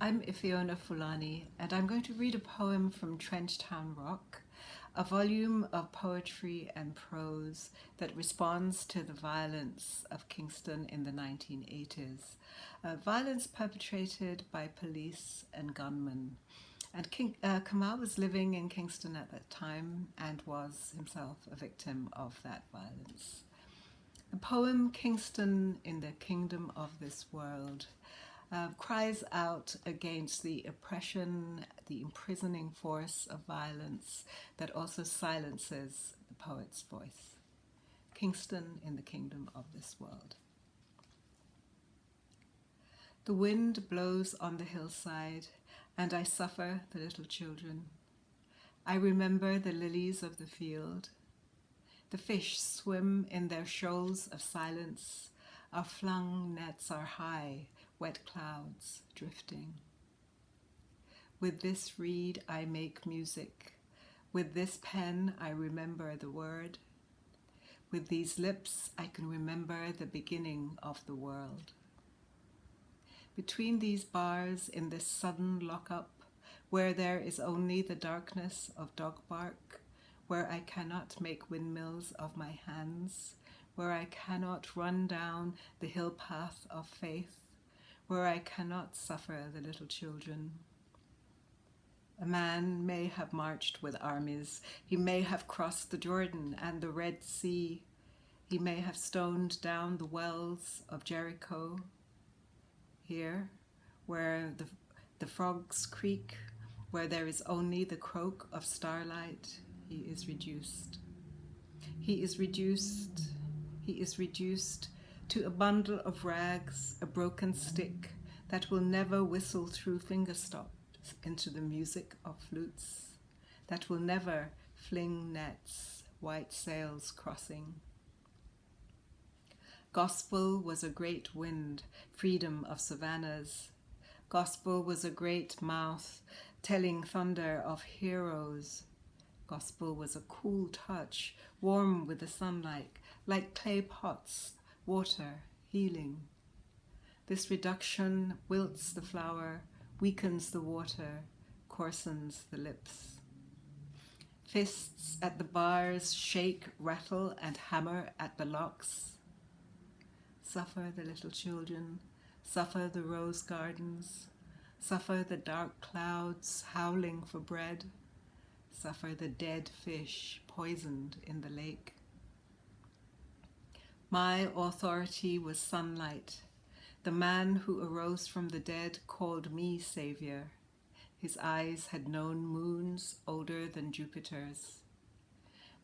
I'm Ifeona Fulani, and I'm going to read a poem from Trenchtown Rock, a volume of poetry and prose that responds to the violence of Kingston in the 1980s, violence perpetrated by police and gunmen. And Kamau was living in Kingston at that time and was himself a victim of that violence. The poem Kingston in the Kingdom of This World cries out against the oppression, the imprisoning force of violence that also silences the poet's voice. Kingston in the Kingdom of This World. The wind blows on the hillside, and I suffer the little children. I remember the lilies of the field. The fish swim in their shoals of silence. Our flung nets are high, wet clouds drifting. With this reed I make music. With this pen I remember the word. With these lips I can remember the beginning of the world. Between these bars in this sudden lockup, where there is only the darkness of dog bark, where I cannot make windmills of my hands, where I cannot run down the hill path of faith, where I cannot suffer the little children. A man may have marched with armies, he may have crossed the Jordan and the Red Sea, he may have stoned down the wells of Jericho. Here, where the frogs creak, where there is only the croak of starlight, he is reduced. He is reduced to a bundle of rags, a broken stick that will never whistle through finger stops into the music of flutes, that will never fling nets, white sails crossing. Gospel was a great wind, freedom of savannas. Gospel was a great mouth, telling thunder of heroes. Gospel was a cool touch, warm with the sunlight, like clay pots, water, healing. This reduction wilts the flower, weakens the water, coarsens the lips. Fists at the bars shake, rattle, and hammer at the locks. Suffer the little children, suffer the rose gardens, suffer the dark clouds howling for bread, suffer the dead fish poisoned in the lake. My authority was sunlight. The man who arose from the dead called me Savior. His eyes had known moons older than Jupiter's.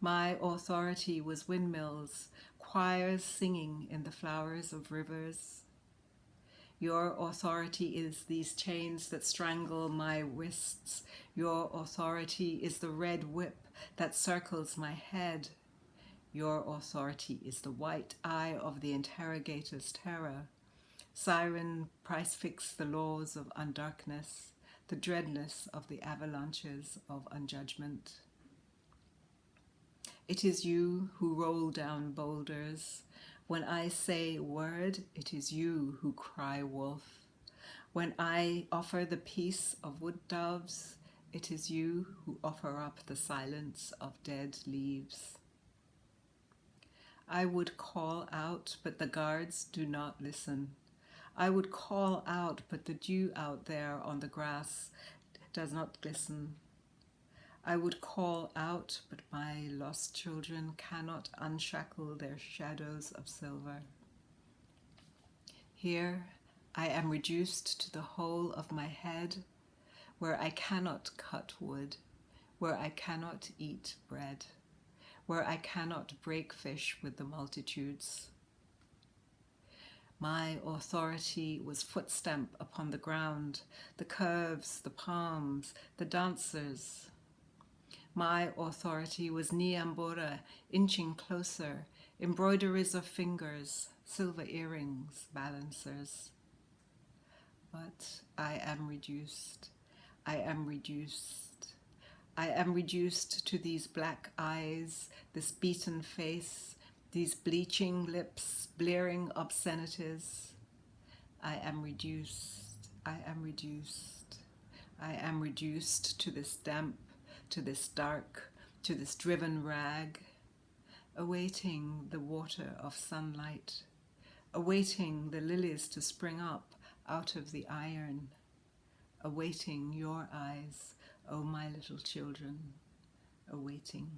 My authority was windmills, choirs singing in the flowers of rivers. Your authority is these chains that strangle my wrists. Your authority is the red whip that circles my head. Your authority is the white eye of the interrogator's terror. Siren price-fix the laws of undarkness, the dreadness of the avalanches of unjudgment. It is you who roll down boulders. When I say word, it is you who cry wolf. When I offer the peace of wood doves, it is you who offer up the silence of dead leaves. I would call out, but the guards do not listen. I would call out, but the dew out there on the grass does not glisten. I would call out, but my lost children cannot unshackle their shadows of silver. Here I am reduced to the whole of my head, where I cannot cut wood, where I cannot eat bread, where I cannot break fish with the multitudes. My authority was footstamp upon the ground, the curves, the palms, the dancers. My authority was Niambora, inching closer, embroideries of fingers, silver earrings, balancers. But I am reduced. I am reduced. I am reduced to these black eyes, this beaten face, these bleaching lips, blaring obscenities. I am reduced. I am reduced. I am reduced to this damp, to this dark, to this driven rag, awaiting the water of sunlight, awaiting the lilies to spring up out of the iron, awaiting your eyes, oh my little children, awaiting.